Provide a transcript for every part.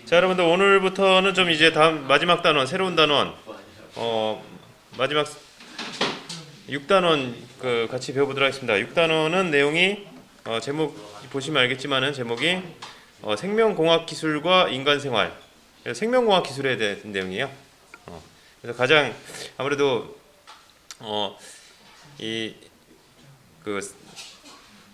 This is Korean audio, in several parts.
자, 여러분들 오늘부터는 좀 이제 다음 마지막 단원, 새로운 단원, 마지막 6단원 같이 배워보도록 하겠습니다. 6단원은 내용이 제목 보시면 알겠지만은 제목이 생명공학 기술과 인간생활, 생명공학 기술에 대한 내용이에요. 그래서 가장 아무래도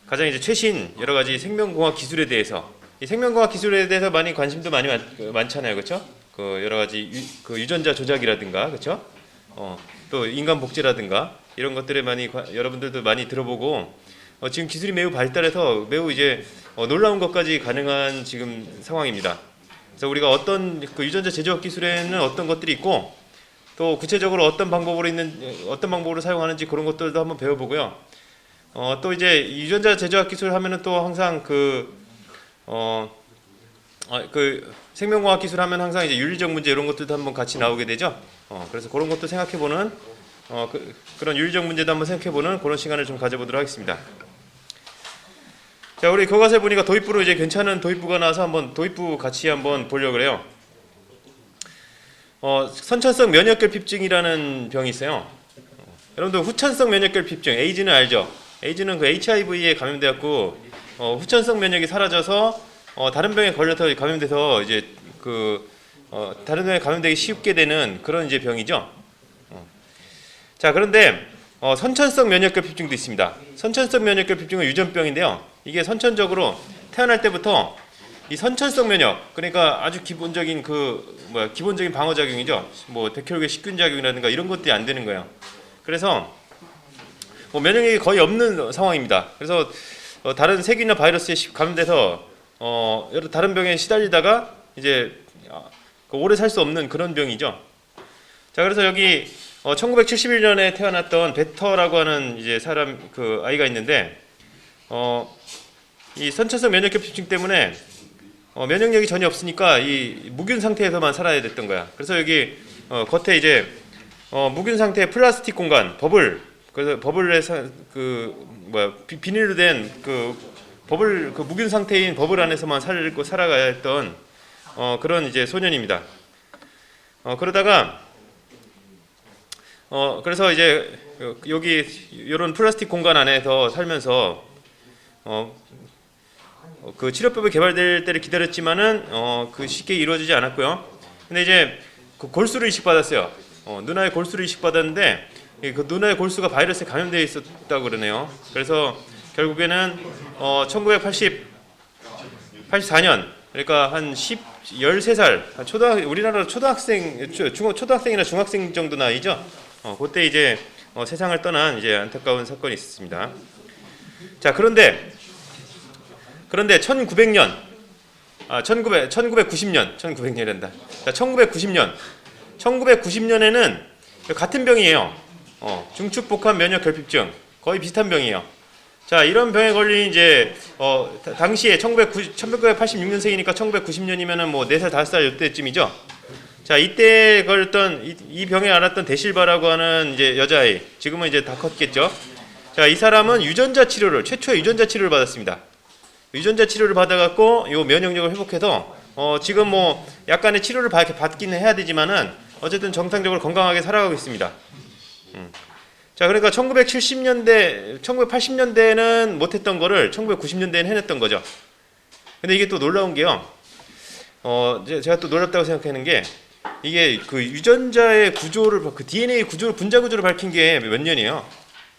가장 이제 최신 여러 가지 생명공학 기술에 대해서, 이 생명공학 기술에 대해서 많이 관심도 많잖아요, 그렇죠? 여러 가지 유전자 조작이라든가, 그렇죠? 또 인간 복제라든가 이런 것들에 여러분들도 많이 들어보고, 지금 기술이 매우 발달해서 매우 이제 놀라운 것까지 가능한 지금 상황입니다. 그래서 우리가 어떤 유전자 제조학 기술에는 어떤 것들이 있고, 또 구체적으로 어떤 방법으로 사용하는지 그런 것들도 한번 배워보고요. 또 이제 유전자 제조학 기술 하면은 또 항상 생명공학 기술 하면 항상 이제 윤리적 문제 이런 것들도 한번 같이 나오게 되죠. 그래서 그런 것도 생각해보는 그런 윤리적 문제도 한번 생각해보는 그런 시간을 좀 가져보도록 하겠습니다. 자, 우리 교과서에 보니까 도입부로 이제 괜찮은 도입부가 나와서 한번 도입부 같이 한번 보려고 그래요. 선천성 면역결핍증이라는 병이 있어요. 여러분들 후천성 면역결핍증, 에이즈는 알죠? 에이즈는 HIV에 감염되었고, 후천성 면역이 사라져서 다른 병에 걸려서 감염돼서 이제 다른 병에 감염되기 쉽게 되는 그런 이제 병이죠. 자, 그런데 선천성 면역결핍증도 있습니다. 선천성 면역결핍증은 유전병인데요. 이게 선천적으로 태어날 때부터 이 선천성 면역, 그러니까 아주 기본적인 기본적인 방어작용이죠. 백혈구의 식균작용이라든가 이런 것들이 안 되는 거예요. 그래서 면역력이 거의 없는 상황입니다. 그래서 다른 세균이나 바이러스에 감염돼서 여러 다른 병에 시달리다가 이제 오래 살 수 없는 그런 병이죠. 자, 그래서 여기 1971년에 태어났던 베터라고 하는 이제 아이가 있는데, 이 선천성 면역결핍증 때문에 면역력이 전혀 없으니까 이 무균 상태에서만 살아야 됐던 거야. 그래서 여기 겉에 이제 무균 상태의 플라스틱 공간, 버블, 그래서 버블에서 비닐로 된 무균 상태인 버블 안에서만 살아가야 했던 그런 이제 소년입니다. 그러다가 그래서 이제 여기 이런 플라스틱 공간 안에서 살면서 치료법이 개발될 때를 기다렸지만은 쉽게 이루어지지 않았고요. 근데 이제 골수를 이식받았어요. 누나의 골수를 이식받았는데 그 누나의 골수가 바이러스에 감염되어 있었다고 그러네요. 그래서 결국에는 1984년, 그러니까 한 13살, 우리나라 초등학생이나 중학생 정도 나이죠. 그때 이제 세상을 떠난 이제 안타까운 사건이 있었습니다. 자, 그런데 1990년이란다. 자, 1990년에는 같은 병이에요. 중축복합 면역결핍증, 거의 비슷한 병이에요. 자, 이런 병에 걸린 이제 당시에 1986년생이니까 1990년이면은 4살, 5살 이때쯤이죠. 자, 이때 걸렸던 이 병에 앓았던 데실바라고 하는 이제 여자아이, 지금은 이제 다 컸겠죠. 자, 이 사람은 최초의 유전자 치료를 받았습니다. 유전자 치료를 받아갖고 요 면역력을 회복해서 지금 약간의 치료를 받기는 해야 되지만은 어쨌든 정상적으로 건강하게 살아가고 있습니다. 자, 그러니까 1980년대는 못했던 거를 1990년대에는 해냈던 거죠. 근데 이게 또 놀라운 게요. 제가 또 놀랍다고 생각하는 게, 이게 유전자의 구조를, DNA 구조를, 분자 구조를 밝힌 게 몇 년이에요.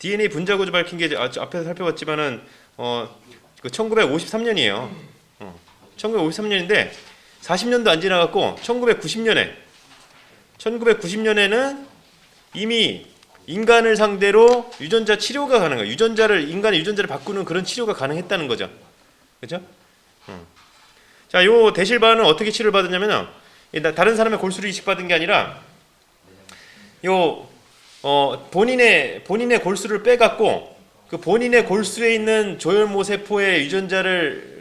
DNA 분자 구조 밝힌 게 앞에서 살펴봤지만은 1953년이에요. 1953년인데 40년도 안 지나갔고 1990년에는 이미 인간을 상대로 유전자 치료가 가능해요. 인간의 유전자를 바꾸는 그런 치료가 가능했다는 거죠. 그렇죠? 자, 요 데실바는 어떻게 치료를 받았냐면은, 다른 사람의 골수를 이식받은 게 아니라 본인의 골수를 빼갖고 본인의 골수에 있는 조혈모 세포의 유전자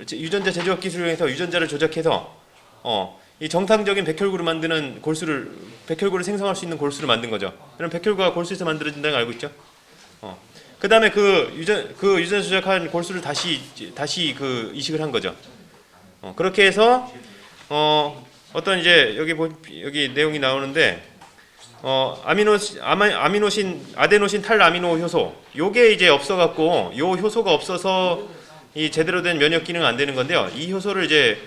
제조학 기술을 통해서 유전자를 조작해서 이 정상적인 백혈구를 생성할 수 있는 골수를 만든 거죠. 그럼 백혈구가 골수에서 만들어진다는 걸 알고 있죠. 그 다음에 유전자 조작한 골수를 다시 이식을 한 거죠. 그렇게 해서 어떤 이제 여기 내용이 나오는데 아미노신 아데노신 탈아미노 효소 요게 이제 없어갖고 요 효소가 없어서 이 제대로 된 면역 기능 안 되는 건데요. 이 효소를 이제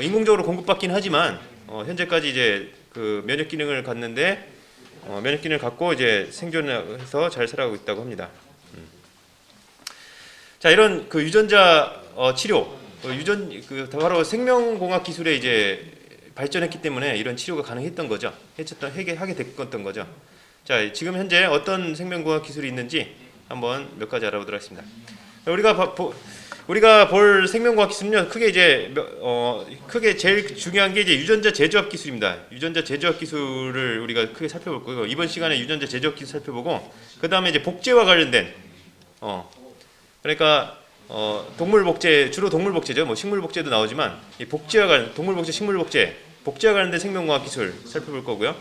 인공적으로 공급받긴 하지만 현재까지 이제 그 면역 기능을 갖는데 면역 기능을 갖고 이제 생존해서 잘 살아가고 있다고 합니다. 자, 이런 그 유전자 치료, 바로 생명공학 기술에 이제 발전했기 때문에 이런 치료가 가능했던 거죠. 하게 됐던 거죠. 자, 지금 현재 어떤 생명공학 기술이 있는지 한번 몇 가지 알아보도록 하겠습니다. 우리가 볼 생명공학 기술은요, 크게 제일 중요한 게 이제 유전자 제조합 기술입니다. 유전자 제조합 기술을 우리가 크게 살펴볼 거고요. 이번 시간에 유전자 제조합 기술 살펴보고, 그 다음에 이제 복제와 관련된, 그러니까 동물 복제, 주로 동물 복제죠. 뭐 식물 복제도 나오지만 이 복제와 관련, 동물 복제, 식물 복제와 관련된 생명공학 기술 살펴볼 거고요.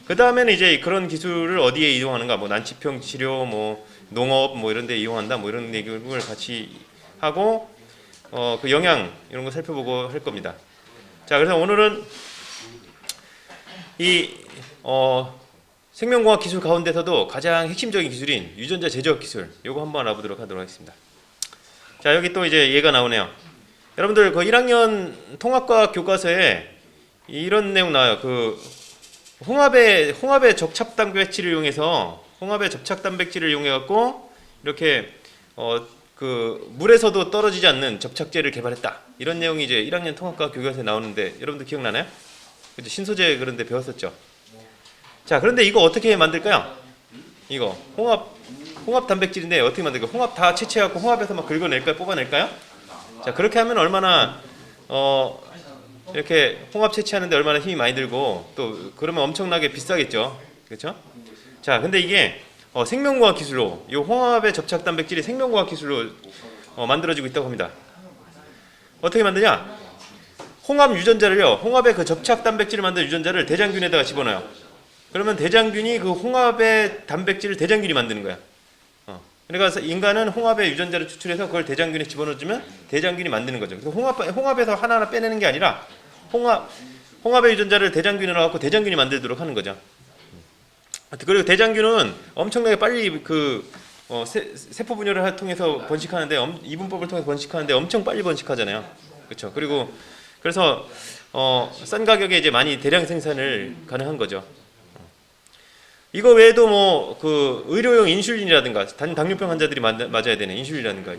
그 다음에는 이제 그런 기술을 어디에 이용하는가, 뭐 난치병 치료, 뭐 농업, 뭐 이런 데 이용한다, 뭐 이런 얘기를 같이 하고 그 영양 이런 거 살펴보고 할 겁니다. 자, 그래서 오늘은 이 생명공학 기술 가운데서도 가장 핵심적인 기술인 유전자 제조합 기술, 요거 한번 알아보도록 하도록 하겠습니다. 자, 여기 또 이제 얘가 나오네요. 여러분들 그 1학년 통합과학 교과서에 이런 내용 나와요. 그 홍합의 접착 단백질을 이용해서 갖고 이렇게 그 물에서도 떨어지지 않는 접착제를 개발했다. 이런 내용이 이제 1학년 통합과학 교과서에 나오는데 여러분들 기억나나요? 그죠? 신소재 그런데 배웠었죠. 자, 그런데 이거 어떻게 만들까요? 이거 홍합 단백질인데 어떻게 만들까요? 홍합 다 채취해갖고 홍합에서 막 긁어낼까요? 뽑아낼까요? 자, 그렇게 하면 얼마나 이렇게 홍합 채취하는데 얼마나 힘이 많이 들고 또 그러면 엄청나게 비싸겠죠. 그렇죠? 자, 근데 이게 생명공학 기술로 이 홍합의 접착 단백질이 생명공학 기술로 만들어지고 있다고 합니다. 어떻게 만드냐? 홍합 유전자를요. 홍합의 그 접착 단백질을 만든 유전자를 대장균에다가 집어넣어요. 그러면 대장균이 그 홍합의 단백질을 대장균이 만드는 거야. 그러니까 인간은 홍합의 유전자를 추출해서 그걸 대장균에 집어넣어주면 대장균이 만드는 거죠. 그래서 홍합에서 하나하나 빼내는 게 아니라 홍합의 유전자를 대장균에 넣어갖고 대장균이 만들도록 하는 거죠. 그리고 대장균은 엄청나게 빨리 세포 분열을 통해서 번식하는데 이분법을 통해서 번식하는데 엄청 빨리 번식하잖아요. 그렇죠. 그래서 싼 가격에 이제 많이 대량 생산을 가능한 거죠. 이거 외에도 뭐 그 의료용 인슐린이라든가 당뇨병 환자들이 맞아야 되는 인슐린이라든가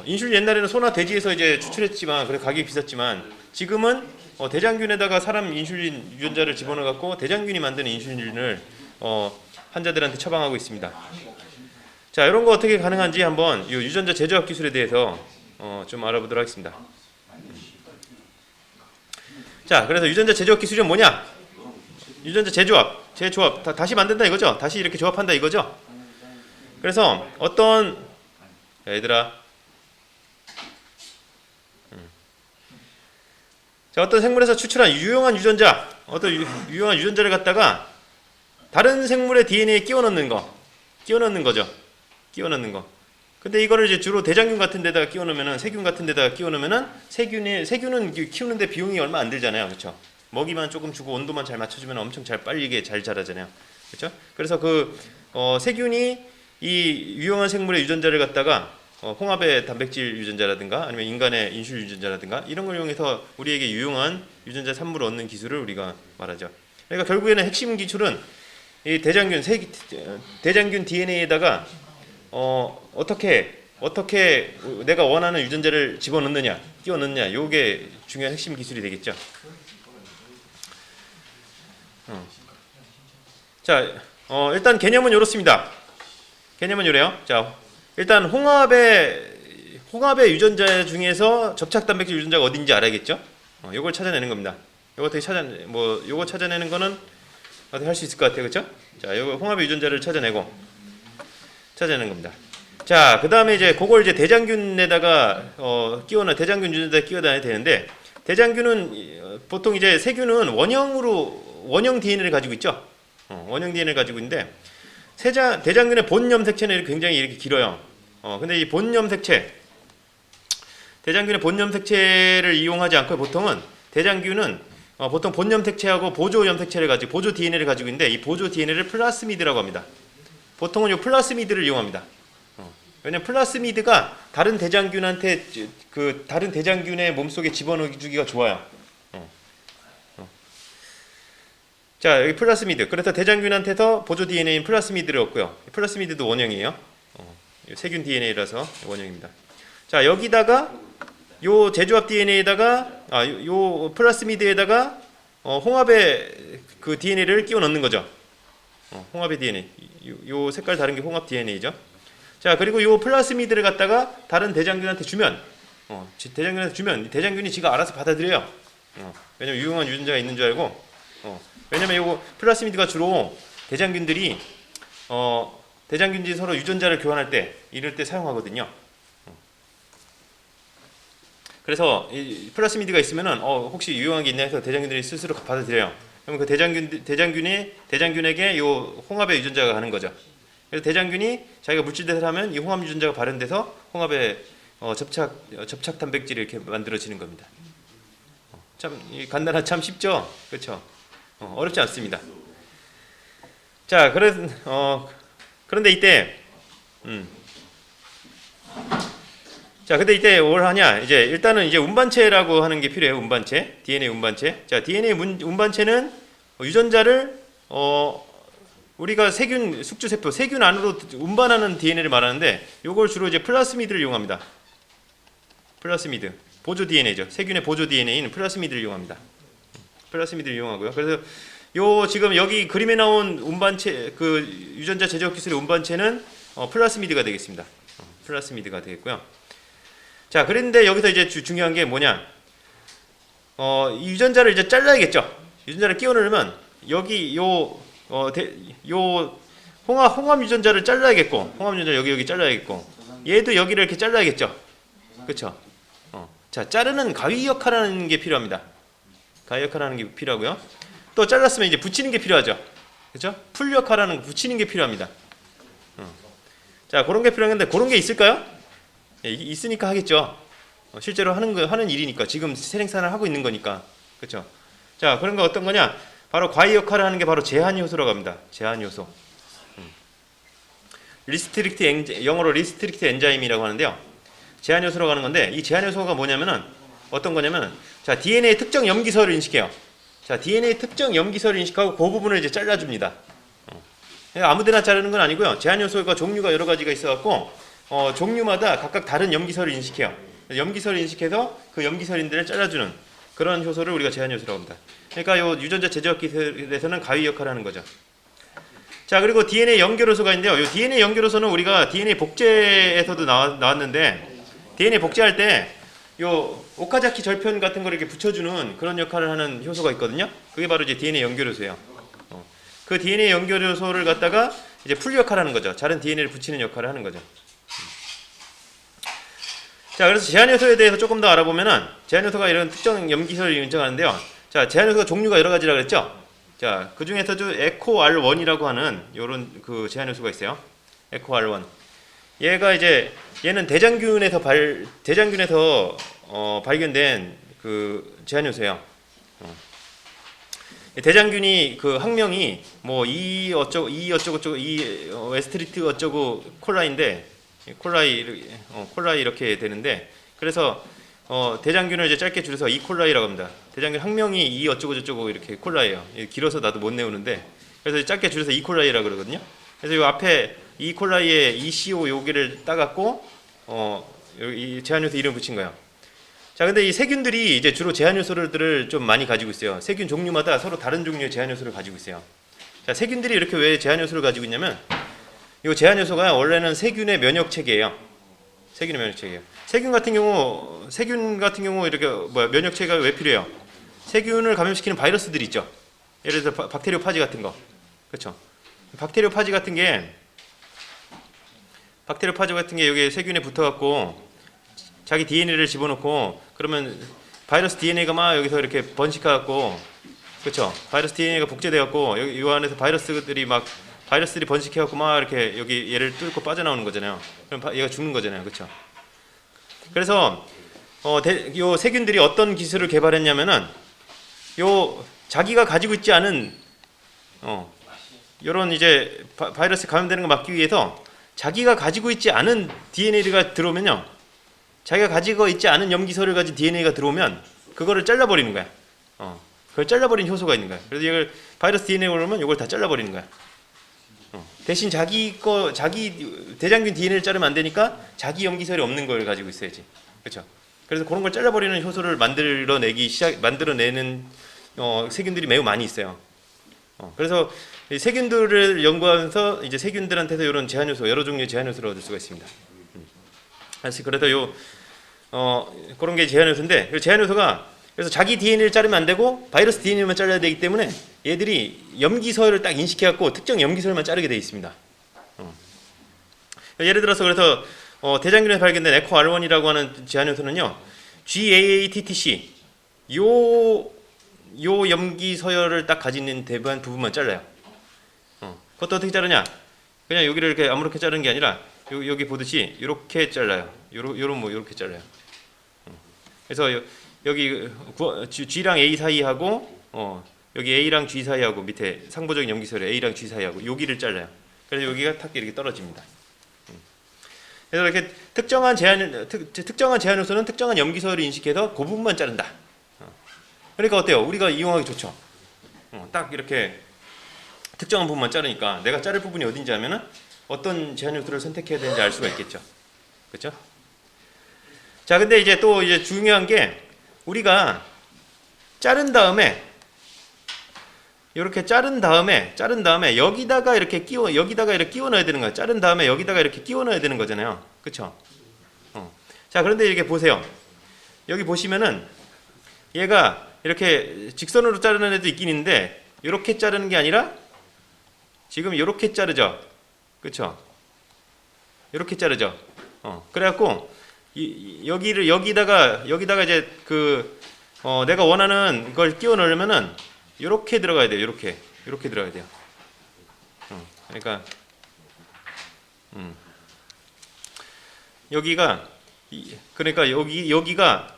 인슐린 옛날에는 소나 돼지에서 이제 추출했지만 그래 가격이 비쌌지만 지금은 대장균에다가 사람 인슐린 유전자를 집어넣어 갖고 대장균이 만드는 인슐린을 환자들한테 처방하고 있습니다. 자, 이런 거 어떻게 가능한지 한번 이 유전자 제조합 기술에 대해서 좀 알아보도록 하겠습니다. 자, 그래서 유전자 제조합 기술이 뭐냐? 유전자 제조합 다시 만든다 이거죠? 다시 이렇게 조합한다 이거죠? 그래서 얘들아 자, 어떤 생물에서 추출한 유용한 유전자를 갖다가 다른 생물의 DNA에 끼워 넣는 거죠. 근데 이거를 이제 주로 대장균 같은 데다가 끼워 넣으면은 세균 같은 데다가 끼워 넣으면은 세균은 키우는데 비용이 얼마 안 들잖아요. 그렇죠? 먹이만 조금 주고 온도만 잘 맞춰주면 엄청 빠르게 잘 자라잖아요. 그렇죠? 그래서 세균이 이 유용한 생물의 유전자를 갖다가 홍합의 단백질 유전자라든가 아니면 인간의 인슐린 유전자라든가 이런 걸 이용해서 우리에게 유용한 유전자 산물을 얻는 기술을 우리가 말하죠. 그러니까 결국에는 핵심 기술은 이 대장균 DNA에다가 어떻게 내가 원하는 유전자를 집어넣느냐, 끼워 넣느냐, 요게 중요한 핵심 기술이 되겠죠. 자, 일단 개념은 이렇습니다. 개념은 이래요. 자, 일단 홍합의 유전자 중에서 접착 단백질 유전자가 어딘지 알아야겠죠. 요걸 찾아내는 겁니다. 요거 찾아내는 거는 어떻게 할 수 있을 것 같아요, 그렇죠? 자, 요거 홍합의 유전자를 찾아내는 겁니다. 자, 그 다음에 이제 그걸 이제 대장균에다가 대장균 유전자에 끼워놔야 되는데 대장균은 보통 이제 세균은 원형 DNA를 가지고 있죠. 원형 DNA를 가지고 있는데 대장균의 본 염색체는 굉장히 이렇게 길어요. 근데 이 대장균의 본 염색체를 이용하지 않고 보통은 대장균은 보통 본 염색체하고 보조 염색체를 가지고 보조 DNA를 가지고 있는데 이 보조 DNA를 플라스미드라고 합니다. 보통은 이 플라스미드를 이용합니다. 왜냐면 플라스미드가 다른 대장균한테 그 다른 대장균의 몸속에 집어넣어주기가 좋아요. 자, 여기 플라스미드. 그래서 대장균한테서 보조 DNA인 플라스미드를 얻고요. 플라스미드도 원형이에요. 세균 DNA라서 원형입니다. 자, 여기다가 요 제조합 DNA에다가 요 플라스미드에다가 홍합의 그 DNA를 끼워 넣는 거죠. 홍합의 DNA. 요 색깔 다른 게 홍합 DNA죠. 자, 그리고 요 플라스미드를 갖다가 다른 대장균한테 주면 대장균이 지가 알아서 받아들여요. 왜냐면 유용한 유전자가 있는 줄 알고. 왜냐면 요거 플라스미드가 주로 대장균들이 서로 유전자를 교환할 때 이럴 때 사용하거든요. 그래서 이 플라스미드가 있으면은 혹시 유용한 게 있나 해서 대장균들이 스스로 받아들여요. 그럼 그 대장균에게 요 홍합의 유전자가 가는 거죠. 그래서 대장균이 자기가 물질 대사를 하면 이 홍합 유전자가 발현돼서 홍합의 접착 단백질이 이렇게 만들어지는 겁니다. 참 간단하 참 쉽죠, 그렇죠? 어렵지 않습니다. 자, 그런데 이때 자, 근데 이때 뭘 하냐? 이제 일단은 이제 운반체라고 하는 게 필요해요. 운반체, DNA 운반체. 자, DNA 운반체는 유전자를 우리가 숙주세포, 세균 안으로 운반하는 DNA를 말하는데, 요걸 주로 이제 플라스미드를 이용합니다. 플라스미드, 보조 DNA죠. 세균의 보조 DNA인 플라스미드를 이용합니다. 플라스미드를 이용하고요. 그래서 지금 여기 그림에 나온 운반체, 그 유전자 제조업 기술의 운반체는 플라스미드가 되겠습니다. 플라스미드가 되겠고요. 자, 그런데 여기서 이제 중요한 게 뭐냐? 이 유전자를 이제 잘라야겠죠. 유전자를 끼워 넣으면 여기 홍합 유전자를 잘라야겠고, 홍합 유전자 여기 잘라야겠고, 얘도 여기를 이렇게 잘라야겠죠. 그렇죠? 자, 자르는 가위 역할하는 게 필요합니다. 가위 역할하는 게 필요하고요. 또 잘랐으면 이제 붙이는 게 필요하죠. 그렇죠? 풀 역할하는 붙이는 게 필요합니다. 자, 그런 게 필요한데 그런 게 있을까요? 있으니까 하겠죠. 실제로 하는 일이니까 지금 생산을 하고 있는 거니까. 그렇죠? 자, 그런 거 어떤 거냐? 바로 과위 역할을 하는 게 바로 제한 요소라고 합니다. 제한 요소. 영어로 리스트릭트 엔자임이라고 하는데요. 제한 요소라고 하는 건데 이 제한 요소가 뭐냐면은 어떤 거냐면 자, DNA 특정 염기서를 인식해요. 자, DNA 특정 염기서를 인식하고 그 부분을 이제 잘라줍니다. 아무데나 자르는 건 아니고요. 제한 요소가 종류가 여러 가지가 있어갖고 종류마다 각각 다른 염기서를 인식해요. 염기서를 인식해서 그 염기서인들을 잘라주는 그런 효소를 우리가 제한 요소라고 합니다. 그러니까 요 유전자 제조학 기술에서는 가위 역할을 하는 거죠. 자, 그리고 DNA 연결요소가 있는데요. 요 DNA 연결요소는 우리가 DNA 복제에서도 나왔는데 DNA 복제할 때 요 오카자키 절편 같은 걸 이렇게 붙여주는 그런 역할을 하는 효소가 있거든요. 그게 바로 이제 DNA 연결요소예요. 그 DNA 연결요소를 갖다가 이제 풀 역할을 하는 거죠. 다른 DNA를 붙이는 역할을 하는 거죠. 자, 그래서 제한요소에 대해서 조금 더 알아보면은 제한요소가 이런 특정 염기서를 인정하는데요. 자, 제한요소가 종류가 여러 가지라 그랬죠. 자, 그 중에서도 에코R1이라고 하는 요런 그 제한요소가 있어요. 에코R1. 얘는 대장균에서 발견된 그 제한요소예요. 대장균이 그 학명이 뭐 이 웨스트리트 어쩌고 콜라인데 콜라이 이렇게 되는데 그래서 대장균을 이제 짧게 줄여서 이콜라이라고 합니다. 대장균 학명이 이 어쩌고 저쩌고 이렇게 콜라이예요. 길어서 나도 못 내우는데 그래서 짧게 줄여서 이콜라이라고 그러거든요. 그래서 요 앞에 이콜라이에 ECO 요기를 따갖고 이 제한요소 이름 붙인 거예요. 자, 근데 이 세균들이 이제 주로 제한요소들을 좀 많이 가지고 있어요. 세균 종류마다 서로 다른 종류의 제한요소를 가지고 있어요. 자, 세균들이 이렇게 왜 제한요소를 가지고 있냐면 이 제한요소가 원래는 세균의 면역체계예요. 세균의 면역체계예요. 세균 같은 경우 이렇게 면역체계가 왜 필요해요? 세균을 감염시키는 바이러스들이 있죠. 예를 들어서 박테리오파지 같은 거. 그렇죠? 박테리오파지 같은 게 여기 세균에 붙어갖고 자기 DNA를 집어넣고 그러면 바이러스 DNA가 막 여기서 이렇게 번식해갖고 그렇죠? 바이러스 DNA가 복제돼갖고 여기 이 안에서 바이러스들이 번식해갖고 막 이렇게 여기 얘를 뚫고 빠져나오는 거잖아요. 그럼 얘가 죽는 거잖아요, 그렇죠? 그래서 요 세균들이 어떤 기술을 개발했냐면은 요 자기가 가지고 있지 않은 요런 이제 바이러스에 감염되는 걸 막기 위해서 자기가 가지고 있지 않은 DNA가 들어오면요. 자기가 가지고 있지 않은 염기서를 가진 DNA가 들어오면 그거를 잘라버리는 거야. 그걸 잘라버리는 효소가 있는 거야. 그래서 이걸 바이러스 DNA가 오면 이걸 다 잘라버리는 거야. 대신 자기 대장균 DNA를 자르면 안 되니까 자기 염기설이 없는 걸 가지고 있어야지. 그렇죠? 그래서 그런 걸 잘라버리는 효소를 만들어내는 세균들이 매우 많이 있어요. 그래서 세균들을 연구하면서 이제 세균들한테서 이런 제한효소, 여러 종류의 제한효소를 얻을 수가 있습니다. 그래서 그런 게 제한효소인데, 제한효소가 그래서 자기 DNA를 자르면 안 되고 바이러스 DNA만 잘라야 되기 때문에 얘들이 염기서를 딱 인식해갖고 특정 염기서만 자르게 돼 있습니다. 예를 들어서 그래서 대장균에서 발견된 에코 R1이라고 하는 제한효소는요, GAATTC 요 염기서열을 딱 가지는 대부분 부분만 잘라요. 그것도 어떻게 자르냐? 그냥 여기를 이렇게 아무렇게 자르는 게 아니라 여기 보듯이 이렇게 잘라요. 이렇게 잘라요. 그래서 여기 G랑 A 사이하고 여기 A랑 G 사이하고 밑에 상부적인 염기서열 A랑 G 사이하고 여기를 잘라요. 그래서 여기가 탁 이렇게 떨어집니다. 그래서 이렇게 특정한 제한효소는 특정한 염기서열을 인식해서 그 부분만 자른다. 그러니까 어때요? 우리가 이용하기 좋죠. 딱 이렇게 특정한 부분만 자르니까 내가 자를 부분이 어딘지 하면은 어떤 제한효소를 선택해야 되는지 알 수가 있겠죠. 그렇죠? 자, 근데 이제 또 이제 중요한 게 우리가 자른 다음에 이렇게 자른 다음에 여기다가 이렇게 끼워 넣어야 되는 거야. 자른 다음에 여기다가 이렇게 끼워 넣어야 되는 거잖아요. 그렇죠? 자, 그런데 이렇게 보세요. 여기 보시면은 얘가 이렇게 직선으로 자르는 애도 있긴 있는데 이렇게 자르는 게 아니라 지금 이렇게 자르죠. 그렇죠? 이렇게 자르죠. 그래갖고 여기다가 이제 내가 원하는 걸 끼워 넣으려면은 이렇게 들어가야 돼요. 이렇게 들어가야 돼요. 그러니까 여기가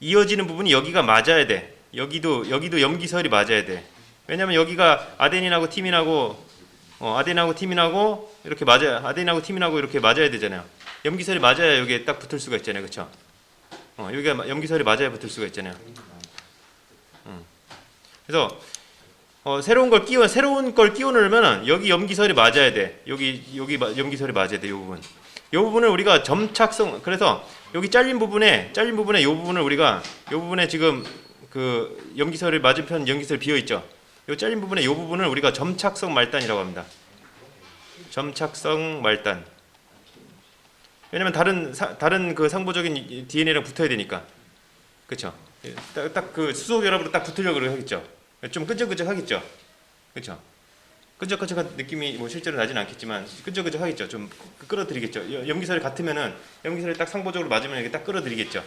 이어지는 부분이 여기가 맞아야 돼. 여기도 염기설이 맞아야 돼. 왜냐면 여기가 아데닌하고 티민하고 이렇게 맞아야, 아데닌하고 티민하고 이렇게 맞아야 되잖아요. 염기설이 맞아야 여기에 딱 붙을 수가 있잖아요. 그렇죠? 여기가 염기설이 맞아야 붙을 수가 있잖아요. 그래서 새로운 걸 끼워 넣으면 여기 염기설이 맞아야 돼. 여기 염기설이 맞아야 돼. 이 부분을 우리가 점착성, 그래서 여기 잘린 부분에 이 부분을 우리가 이 부분에 지금 그 염기설이 맞은편 염기설 비어 있죠. 이 잘린 부분에 이 부분을 우리가 점착성 말단이라고 합니다. 점착성 말단. 왜냐면 다른 그 상부적인 DNA랑 붙어야 되니까. 그렇죠? 딱 그 수소 결합으로 딱 붙으려고 하겠죠. 좀 끈적끈적하겠죠. 그렇죠? 끈적끈적한 느낌이 뭐 실제로 나지는 않겠지만 끈적끈적하겠죠. 좀 끌어들이겠죠. 염기설이 같으면은 염기설이 딱 상부적으로 맞으면 이렇게 딱 끌어들이겠죠.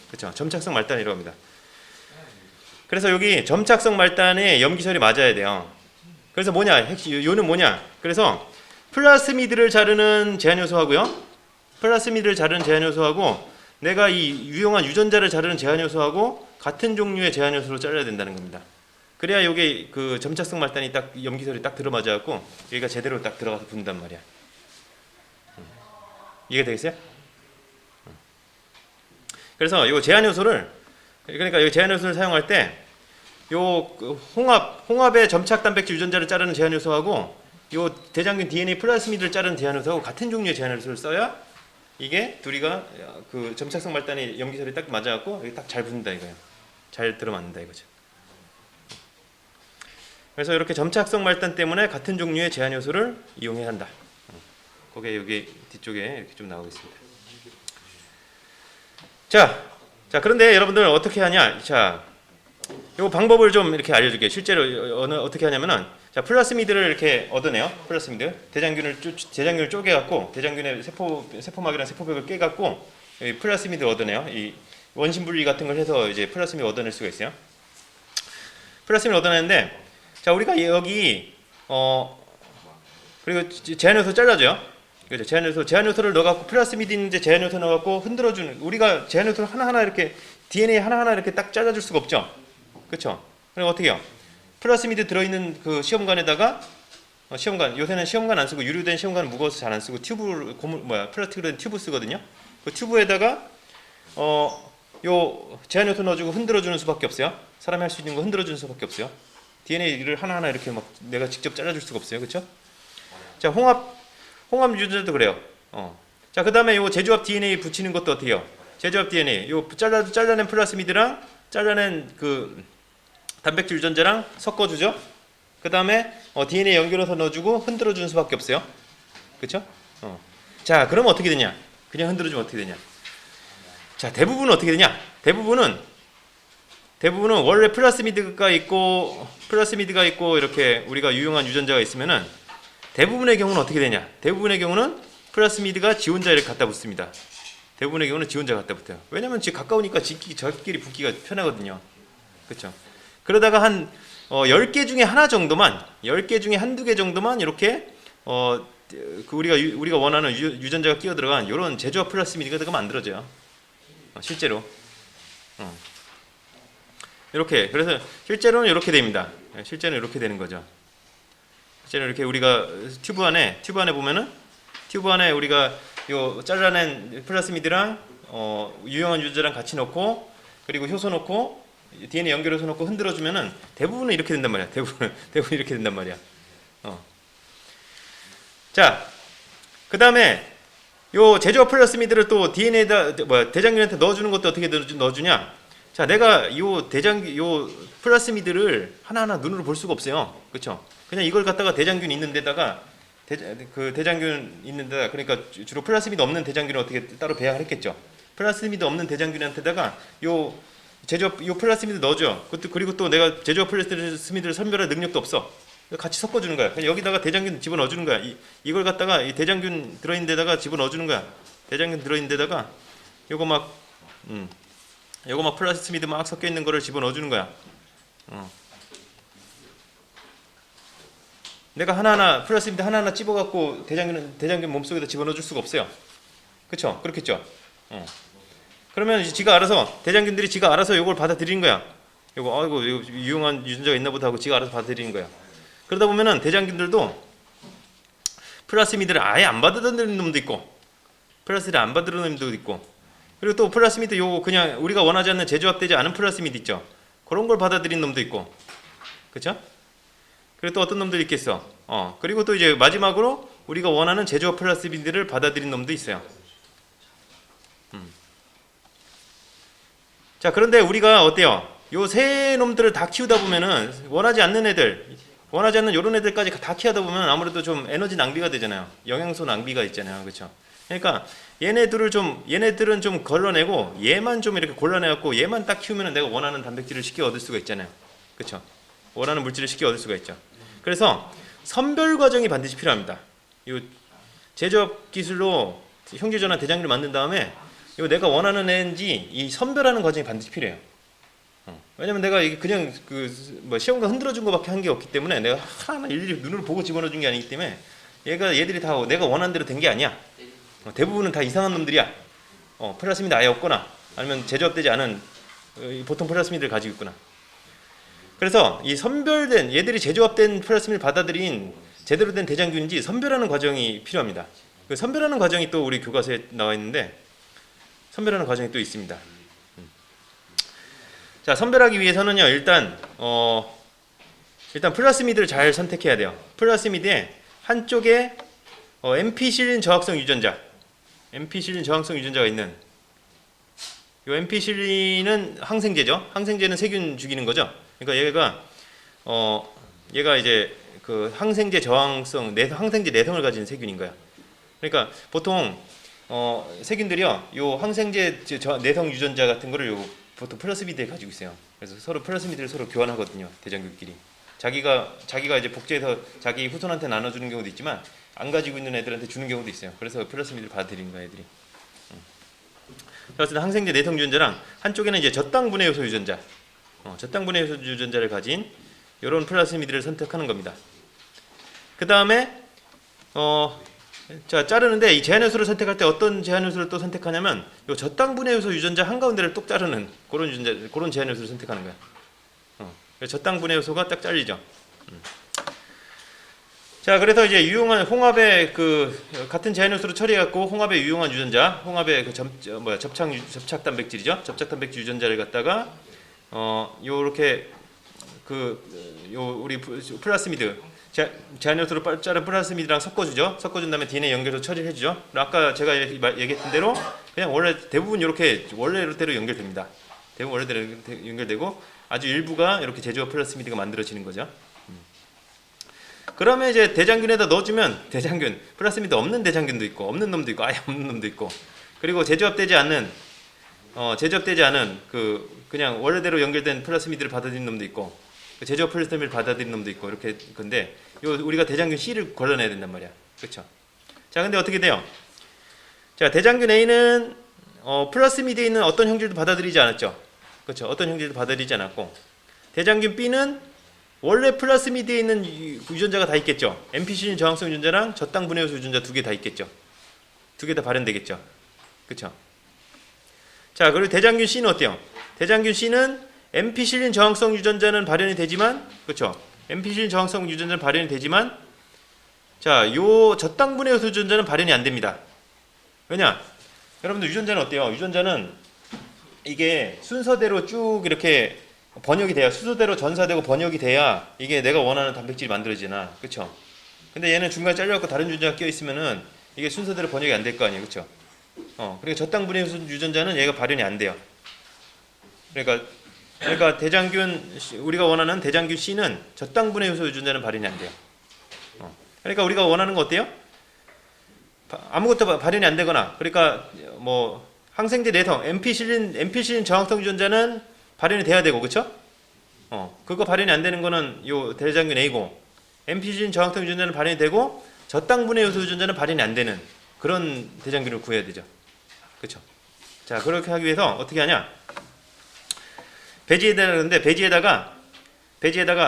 그렇죠? 점착성 말단이라고 합니다. 그래서 여기 점착성 말단에 염기설이 맞아야 돼요. 그래서 요는 뭐냐? 그래서 플라스미드를 자르는 제한효소하고요. 내가 이 유용한 유전자를 자르는 제한효소하고 같은 종류의 제한효소로 잘라야 된다는 겁니다. 그래야 여기 그 점착성 말단이 딱 염기설이 딱 들어맞아갖고 여기가 제대로 딱 들어가서 붙는단 말이야. 이해가 되겠어요? 그래서 이 제한효소를 사용할 때 요 홍합의 점착 단백질 유전자를 자르는 제한효소하고 요 대장균 DNA 플라스미드를 자르는 제한효소하고 같은 종류의 제한효소를 써야 이게 둘이가 그 점착성 말단이 염기설이 딱 맞아갖고 여기 딱 잘 붙는다 이거예요. 잘 들어맞는다 이거죠. 그래서 이렇게 점착성 말단 때문에 같은 종류의 제한효소를 이용해야 한다. 그게 여기 뒤쪽에 이렇게 좀 나오고 있습니다. 자, 그런데 여러분들 어떻게 하냐? 자, 이 방법을 좀 이렇게 알려줄게요. 실제로 어떻게 하냐면은, 자, 플라스미드를 이렇게 얻어내요. 플라스미드 대장균을 쪼개갖고 대장균의 세포막이랑 세포벽을 깨갖고 플라스미드를 얻어내요. 이 원심 분리 같은 걸 해서 이제 플라스미드 얻어낼 수가 있어요. 플라스미드 얻어내는데, 자, 우리가 여기 그리고 제한효소 잘라줘요. 그렇죠? 제한효소를 넣어갖고 플라스미드 있는데 제한효소 넣어갖고 흔들어주는, 우리가 제한효소를 하나하나 이렇게 DNA 하나하나 이렇게 딱 잘라줄 수가 없죠. 그렇죠? 그럼 어떻게 해요? 플라스미드 들어있는 그 시험관에다가 시험관, 요새는 시험관 안 쓰고 유료된 시험관 무거워서 잘 안 쓰고 튜브 플라스틱으로 된 튜브 쓰거든요. 그 튜브에다가 요 제한요소 넣어주고 흔들어주는 수밖에 없어요. 사람이 할 수 있는 거 흔들어주는 수밖에 없어요. DNA를 하나하나 이렇게 막 내가 직접 잘라줄 수가 없어요. 그렇죠? 자, 홍합 유전자도 그래요. 자, 그다음에 요 제조합 DNA 붙이는 것도 어떻게 해요? 제조합 DNA 요 잘라낸 플라스미드랑 잘라낸 그 단백질 유전자랑 섞어주죠. 그다음에 DNA 연결해서 넣어주고 흔들어주는 수밖에 없어요. 그렇죠? 자, 그러면 어떻게 되냐? 그냥 흔들어주면 어떻게 되냐? 자, 대부분은 어떻게 되냐? 대부분은 원래 플라스미드가 있고 이렇게 우리가 유용한 유전자가 있으면은 대부분의 경우는 어떻게 되냐? 대부분의 경우는 플라스미드가 지원자를 갖다 붙습니다. 대부분의 경우는 지원자 갖다 붙어요. 왜냐면 지금 가까우니까 저끼리 붙기가 편하거든요. 그렇죠? 그러다가 한 10개 중에 하나 정도만 10개 중에 한두 개 정도만 이렇게 우리가 원하는 유전자가 끼어 들어간 이런 제조합 플라스미드가 만들어져요. 실제로. 이렇게 그래서 실제로는 이렇게 됩니다. 실제는 이렇게 되는 거죠. 실제로 이렇게 우리가 튜브 안에 보면은 튜브 안에 우리가 요 잘라낸 플라스미드랑 유용한 유전자랑 같이 넣고 그리고 효소 넣고 DNA 연결해서 넣고 흔들어 주면은 대부분은 이렇게 된단 말이야. 대부분 이렇게 된단 말이야. 자, 그다음에 요 제조합 플라스미드를 또 DNA에다 대장균한테 넣어주는 것도 어떻게 넣어주냐? 자, 내가 요 플라스미드를 하나하나 눈으로 볼 수가 없어요. 그렇죠? 그냥 이걸 갖다가 대장균 있는 데다가 대장균 있는 데다 그러니까 주로 플라스미드 없는 대장균을 어떻게 따로 배양을 했겠죠. 플라스미드 없는 대장균한테다가 요 플라스미드 넣어줘. 그리고 또 내가 제조합 플라스미드를 선별할 능력도 없어. 같이 섞어주는 거야. 그냥 여기다가 대장균 집어 넣어주는 거야. 이걸 갖다가 이 대장균 들어있는 데다가 집어 넣어주는 거야. 대장균 들어있는 데다가 요거 막 플라스미드 막 섞여 있는 거를 집어 넣어주는 거야. 내가 하나하나 플라스미드 하나하나 찝어갖고 대장균 몸속에다 집어 넣어줄 수가 없어요. 그렇죠? 그렇겠죠? 그러면 이제 지가 알아서 대장균들이 지가 알아서 요걸 받아들이는 거야. 이거 유용한 유전자가 있나 보다 하고 지가 알아서 받아들이는 거야. 그러다 보면은 대장균들도 플라스미드를 아예 안 받아들이는 놈도 있고 플라스미드를 안 받아들이는 놈도 있고 그리고 또 플라스미드 그냥 우리가 원하지 않는 제조합되지 않은 플라스미드 있죠. 그런 걸 받아들이는 놈도 있고 그렇죠? 그리고 또 어떤 놈들이 있겠어. 그리고 또 이제 마지막으로 우리가 원하는 제조합 플라스미드를 받아들이는 놈도 있어요. 자, 그런데 우리가 어때요? 요 세 놈들을 다 키우다 보면은 원하지 않는 요런 애들까지 다 키우다 보면 아무래도 좀 에너지 낭비가 되잖아요. 영양소 낭비가 있잖아요. 그렇죠? 그러니까 얘네들은 좀 걸러내고 얘만 좀 이렇게 골라내갖고 얘만 딱 키우면 내가 원하는 단백질을 쉽게 얻을 수가 있잖아요. 그렇죠? 원하는 물질을 쉽게 얻을 수가 있죠. 그래서 선별 과정이 반드시 필요합니다. 이 제조업 기술로 형제전환 대장균을 만든 다음에 이거 내가 원하는 애인지 이 선별하는 과정이 반드시 필요해요. 왜냐면 내가 이게 그냥 시험관 흔들어준 것밖에 한 게 없기 때문에 내가 하나하나 일일이 눈으로 보고 집어넣어준 게 아니기 때문에 얘들이 다 내가 원하는 대로 된 게 아니야. 대부분은 다 이상한 놈들이야. 플라스미드 아예 없거나 아니면 제조합되지 않은 보통 플라스미드를 가지고 있거나. 그래서 이 선별된 얘들이 제조합된 플라스미드를 받아들인 제대로 된 대장균인지 선별하는 과정이 필요합니다. 그 선별하는 과정이 또 우리 교과서에 나와 있는데 선별하는 과정이 또 있습니다. 자, 선별하기 위해서는요 일단 플라스미드를 잘 선택해야 돼요. 플라스미드에 한쪽에 엠피실린 저항성 유전자가 있는 이 엠피실린은 항생제죠. 항생제는 세균 죽이는 거죠. 그러니까 얘가 이제 그 항생제 저항성 항생제 내성을 가진 세균인 거야. 그러니까 보통 세균들이요 요 항생제 내성 유전자 같은 거를 보통 플라스미드에 가지고 있어요. 그래서 플라스미드를 서로 교환하거든요. 대장균끼리. 자기가 이제 복제해서 자기 후손한테 나눠주는 경우도 있지만 안 가지고 있는 애들한테 주는 경우도 있어요. 그래서 플라스미드를 받아들이는 거야 애들이. 그래서 항생제 내성 유전자랑 한쪽에는 이제 저땅분해 요소 유전자, 저땅분해 요소 유전자를 가진 이런 플라스미드를 선택하는 겁니다. 그 다음에 자, 자르는데 이 제한 요소를 선택할 때 어떤 제한 요소를 또 선택하냐면 요 저땅분해 요소 유전자 한가운데를 똑 자르는 그런 제한 요소를 선택하는 거야. 그래서 저땅 분해 요소가 딱 잘리죠. 자, 그래서 이제 유용한 홍합의 그 같은 제한 요소로 처리해갖고 홍합의 유용한 유전자, 홍합의 그 접착 단백질이죠. 접착 단백질 유전자를 갖다가 요렇게 우리 플라스미드 제한 요소로 자른 플라스미드랑 섞어주죠. 섞어준 다음에 DNA 연결해서 처리를 해주죠. 아까 제가 얘기했던 대로 그냥 원래 대부분 이렇게 원래대로 연결됩니다. 대부분 원래대로 연결되고 아주 일부가 이렇게 제조업 플라스미드가 만들어지는 거죠. 그러면 이제 대장균에다 넣어주면 대장균 플라스미드 없는 대장균도 있고 없는 놈도 있고 아예 없는 놈도 있고 그리고 제조업되지 않은 그냥 원래대로 연결된 플라스미드를 받아들이는 놈도 있고 제조업 플라스미드를 받아들이는 놈도 있고 이렇게 건데 우리가 대장균 C를 걸러내야 된단 말이야. 그렇죠? 자, 근데 어떻게 돼요? 자, 대장균 A는 플라스미드에 있는 어떤 형질도 받아들이지 않았죠. 그렇죠? 어떤 형질도 받아들이지 않았고 대장균 B는 원래 플라스미드에 있는 유전자가 다 있겠죠. 엠피실린 저항성 유전자랑 저땅 분해 요소 유전자 두 개 다 있겠죠. 두 개 다 발현되겠죠. 그렇죠? 자, 그리고 대장균 C는 어때요? 대장균 C는 엠피실린 저항성 유전자는 발현이 되지만, 그렇죠? 엠피실린 저항성 유전자는 발현이 되지만, 자, 요 저땅 분해 요소 유전자는 발현이 안 됩니다. 왜냐? 여러분들 유전자는 어때요? 유전자는 이게 순서대로 쭉 이렇게 번역이 돼야 순서대로 전사되고 번역이 돼야 이게 내가 원하는 단백질이 만들어지나, 그렇죠? 근데 얘는 중간에 잘려갖고 다른 유전자가 끼어 있으면은 이게 순서대로 번역이 안 될 거 아니에요, 그렇죠? 그리고 저땅 분해 요소 유전자는 얘가 발현이 안 돼요. 그러니까 대장균 우리가 원하는 대장균 C는 저땅 분해 요소 유전자는 발현이 안 돼요. 그러니까 우리가 원하는 거 어때요? 아무것도 발현이 안 되거나, 그러니까 뭐 항생제 내성, 엠피실린 저항성 유전자는 발현이 돼야 되고, 그렇죠? 그거 발현이 안 되는 거는 요 대장균 A고, 엠피실린 저항성 유전자는 발현이 되고 저땅 분해 요소 유전자는 발현이 안 되는 그런 대장균을 구해야 되죠. 그렇죠? 자, 그렇게 하기 위해서 어떻게 하냐? 배지에다가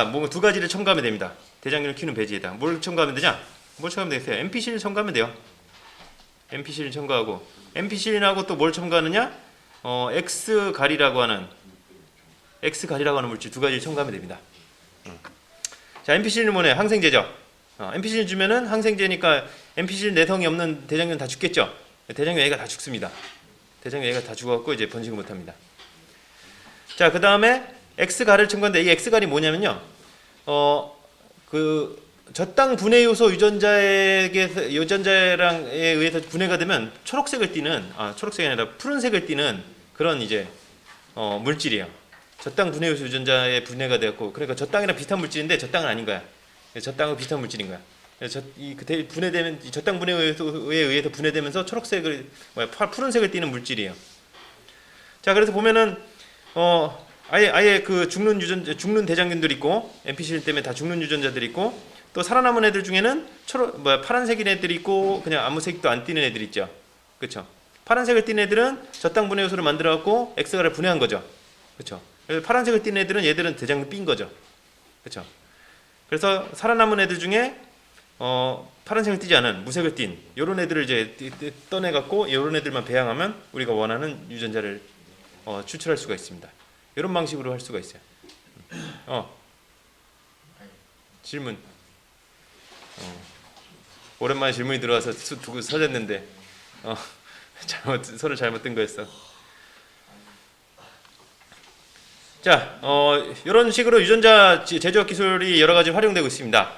뭐 두 가지를 첨가하면 됩니다. 대장균을 키우는 배지에다 뭘 첨가하면 되냐? 뭘 첨가하면 되겠어요? 엠피실린 첨가하면 돼요. 엠피실린 첨가하고 엠피실린하고 또 뭘 첨가하느냐? X가리라고 하는 물질 두 가지를 첨가하면 됩니다. 자, 엠피실린은 뭐냐? 항생제죠. 엠피실린 주면은 항생제니까 엠피실린 내성이 없는 대장균 다 죽겠죠. 대장균 A가 다 죽습니다. 대장균 A가 다 죽어갖고 이제 번식을 못합니다. 자, 그 다음에 X가를 첨가하는데 이 X가리 뭐냐면요. 그 저땅 분해 요소 유전자에 의해서 분해가 되면 초록색이 아니라 푸른색을 띠는 그런 이제 물질이에요. 저땅 분해 요소 유전자에 분해가 되었고, 그러니까 저땅이랑 비슷한 물질인데 저땅은 아닌 거야. 저땅하고 비슷한 물질인 거야. 분해되면 저땅 분해 요소에 의해서 분해되면서 푸른색을 띠는 물질이에요. 자, 그래서 보면은 아예 그 죽는 대장균들 있고, 엠피실린 때문에 다 죽는 유전자들이 있고, 또 살아남은 애들 중에는 파란색인 애들이 있고, 그냥 아무 색도 안 띠는 애들 있죠. 그렇죠? 파란색을 띠는 애들은 저땅 분해 요소를 만들어 갖고 X가를 분해한 거죠. 그렇죠? 파란색을 띠는 애들은 얘들은 대장균 B인 거죠. 그렇죠? 그래서 살아남은 애들 중에 파란색을 띠지 않은 무색을 띤 요런 애들을 이제 떠내 갖고 요런 애들만 배양하면 우리가 원하는 유전자를 추출할 수가 있습니다. 이런 방식으로 할 수가 있어요. 질문. 오랜만에 질문이 들어와서 두고 서졌는데 손을 잘못 든 거였어. 자, 이런 식으로 유전자 제조업 기술이 여러 가지 활용되고 있습니다.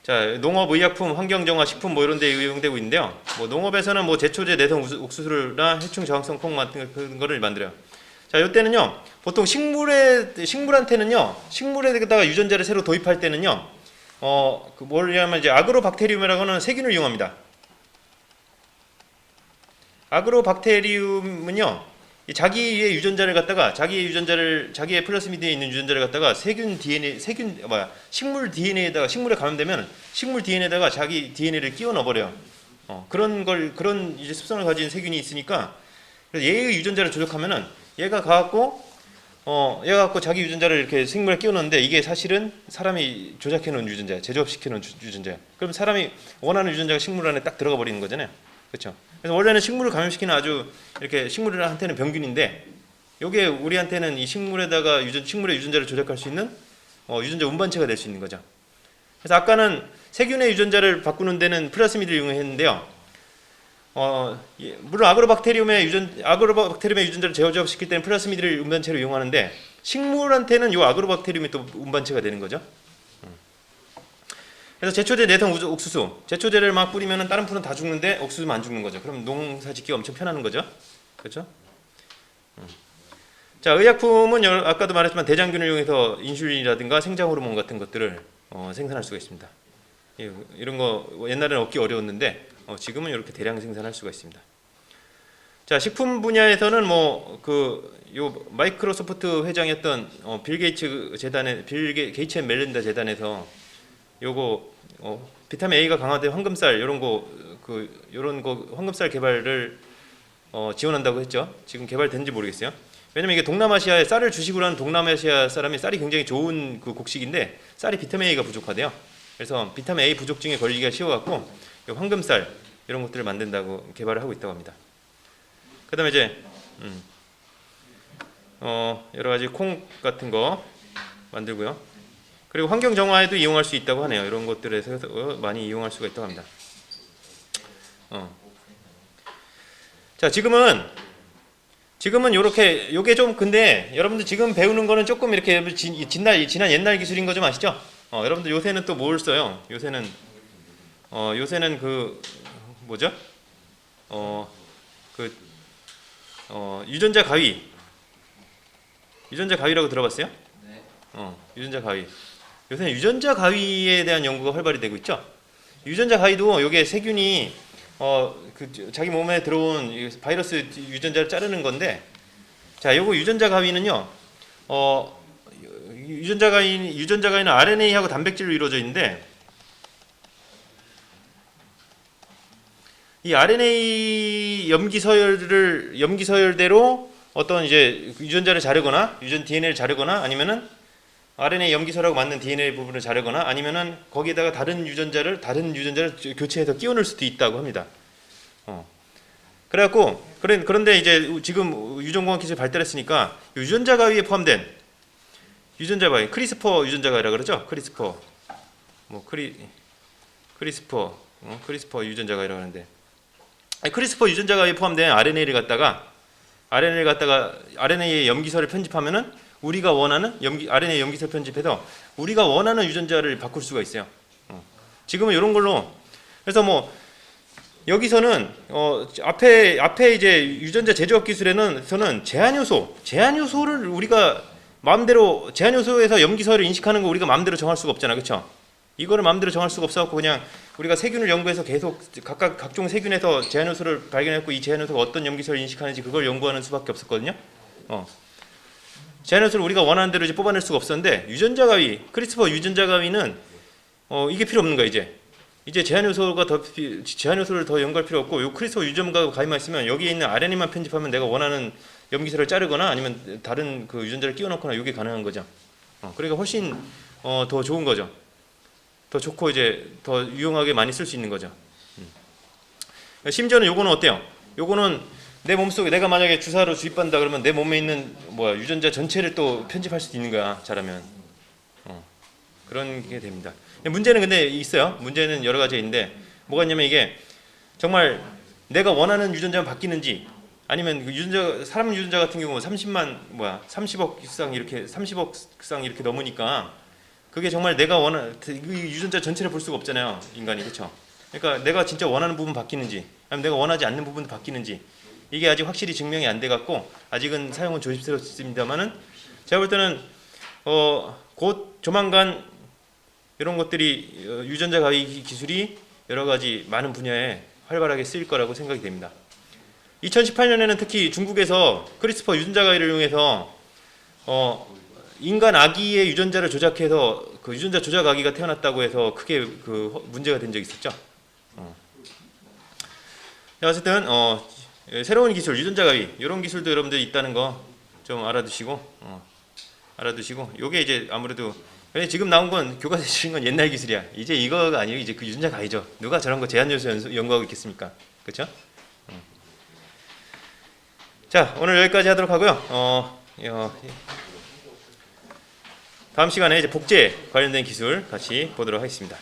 자, 농업, 의약품, 환경정화, 식품 뭐 이런 데 이용되고 있는데요. 뭐 농업에서는 뭐 제초제, 내성 옥수수나 해충 저항성 콩 같은 그런 거를 만들어요. 자, 이때는요, 보통 식물한테는요, 식물에다가 유전자를 새로 도입할 때는요, 뭐냐면 이제 아그로박테리움이라고 하는 세균을 이용합니다. 아그로박테리움은요, 자기의 유전자를 갖다가 자기의 플라스미드에 있는 유전자를 갖다가 식물 DNA에다가 식물에 감염되면 식물 DNA에다가 자기 DNA를 끼워 넣어버려요. 그런 이제 습성을 가진 세균이 있으니까 그래서 얘의 유전자를 조작하면은 얘가 갖고 자기 유전자를 이렇게 생물에 끼워 넣는데 이게 사실은 사람이 조작해 놓은 유전자야. 제조업시켜 놓은 유전자야. 그럼 사람이 원하는 유전자가 식물 안에 딱 들어가 버리는 거잖아요. 그렇죠? 그래서 원래는 식물을 감염시키는 아주 이렇게 식물한테는 병균인데 요게 우리한테는 이 식물에다가 식물의 유전자를 조작할 수 있는 유전자 운반체가 될 수 있는 거죠. 그래서 아까는 세균의 유전자를 바꾸는 데는 플라스미드를 이용했는데요. 물론 아그로박테리움의 유전자를 제어시킬 때는 플라스미드를 운반체로 이용하는데 식물한테는 요 아그로박테리움이 또 운반체가 되는 거죠. 그래서 제초제, 내성, 옥수수, 제초제를 막 뿌리면은 다른 풀은 다 죽는데 옥수수만 안 죽는 거죠. 그럼 농사 짓기가 엄청 편하는 거죠. 그렇죠? 자, 의약품은 아까도 말했지만 대장균을 이용해서 인슐린이라든가 생장 호르몬 같은 것들을 생산할 수가 있습니다. 이런 거 옛날에는 얻기 어려웠는데 지금은 이렇게 대량 생산할 수가 있습니다. 자, 식품 분야에서는 요 마이크로소프트 회장이었던 빌 게이츠 앤 멜린다 재단에서 요거 비타민 A가 강화된 황금쌀 요런 거 황금쌀 개발을 지원한다고 했죠. 지금 개발된지 모르겠어요. 왜냐면 이게 동남아시아에 쌀을 주식으로 하는 동남아시아 사람이 쌀이 굉장히 좋은 그 곡식인데 쌀이 비타민 A가 부족하대요. 그래서 비타민 A 부족증에 걸리기가 쉬워갖고 황금쌀 이런 것들을 만든다고 개발을 하고 있다고 합니다. 그다음에 이제 여러 가지 콩 같은 거 만들고요. 그리고 환경 정화에도 이용할 수 있다고 하네요. 이런 것들에서 많이 이용할 수가 있다고 합니다. 자, 지금은 요게 좀 근데 여러분들 지금 배우는 거는 조금 이렇게 지난 옛날 기술인 거 좀 아시죠? 여러분들 요새는 또 뭘 써요? 요새는 그 뭐죠? 유전자 가위라고 들어봤어요? 네. 유전자 가위. 요새는 유전자 가위에 대한 연구가 활발히 되고 있죠. 유전자 가위도 요게 세균이 자기 몸에 들어온 바이러스 유전자를 자르는 건데, 자, 요거 유전자 가위는요, 유전자 가위는 RNA하고 단백질로 이루어져 있는데, 이 RNA 염기서열대로 어떤 이제 유전자를 자르거나, DNA를 자르거나, 아니면은 RNA 염기서라고 맞는 DNA 부분을 자르거나, 아니면은 거기에다가 다른 유전자를 교체해서 끼워 넣을 수도 있다고 합니다. 그런데 이제 지금 유전공학 기술이 발달했으니까 유전자 가위에 포함된 유전자 가위, 크리스퍼 유전자 가위라 그러죠? 크리스퍼 유전자 가위라고 하는데, 크리스퍼 유전자 가위에 포함된 RNA를 갖다가 RNA의 염기서를 편집하면은 우리가 원하는 RNA 염기서 편집해서 우리가 원하는 유전자를 바꿀 수가 있어요. 지금은 이런 걸로. 그래서 여기서는 앞에 이제 유전자 제조업 기술에서는 제한요소를 우리가 마음대로, 제한요소에서 염기서를 인식하는 거 우리가 마음대로 정할 수가 없잖아, 그렇죠? 이거를 마음대로 정할 수가 없어갖고 그냥 우리가 세균을 연구해서 계속 각종 세균에서 제한요소를 발견했고 이 제한요소가 어떤 염기서를 인식하는지 그걸 연구하는 수밖에 없었거든요. 제한요소를 우리가 원하는 대로 이제 뽑아낼 수가 없었는데 크리스퍼 유전자 가위는 이게 필요 없는 거야 이제. 제한요소를 더 연구할 필요 없고 요 크리스퍼 유전자 가위만 있으면 여기에 있는 RNA만 편집하면 내가 원하는 염기서를 자르거나 아니면 다른 그 유전자를 끼워 넣거나 이게 가능한 거죠. 그러니까 훨씬 더 좋은 거죠. 더 좋고 이제 더 유용하게 많이 쓸 수 있는 거죠. 심지어는 요거는 어때요? 요거는 내 몸속에 내가 만약에 주사로 주입받는다 그러면 내 몸에 있는 유전자 전체를 또 편집할 수도 있는 거야, 잘하면. 그런 게 됩니다. 문제는 근데 있어요. 문제는 여러 가지 있는데 뭐가 있냐면 이게 정말 내가 원하는 유전자만 바뀌는지 아니면 사람 유전자 같은 경우 30억 쌍 이렇게 넘으니까 그게 정말 내가 원하는 유전자 전체를 볼 수가 없잖아요, 인간이. 그렇죠? 그러니까 내가 진짜 원하는 부분 바뀌는지 아니면 내가 원하지 않는 부분도 바뀌는지 이게 아직 확실히 증명이 안 돼 갖고 아직은 사용은 조심스럽습니다만은 제가 볼 때는 곧 조만간 이런 것들이 유전자 가위 기술이 여러 가지 많은 분야에 활발하게 쓰일 거라고 생각이 됩니다. 2018년에는 특히 중국에서 크리스퍼 유전자 가위를 이용해서 인간 아기의 유전자를 조작해서 그 유전자 조작 아기가 태어났다고 해서 크게 문제가 된 적이 있었죠. 어쨌든 새로운 기술 유전자 가위 이런 기술도 여러분들 있다는 거 좀 알아두시고 요게 이제 아무래도 지금 나온 건 교과서에 건 옛날 기술이야. 이제 이거가 아니에요. 이제 그 유전자 가위죠. 누가 저런 거 제한요소 연구하고 있겠습니까? 그렇죠? 자, 오늘 여기까지 하도록 하고요. 다음 시간에 이제 복제 관련된 기술 같이 보도록 하겠습니다.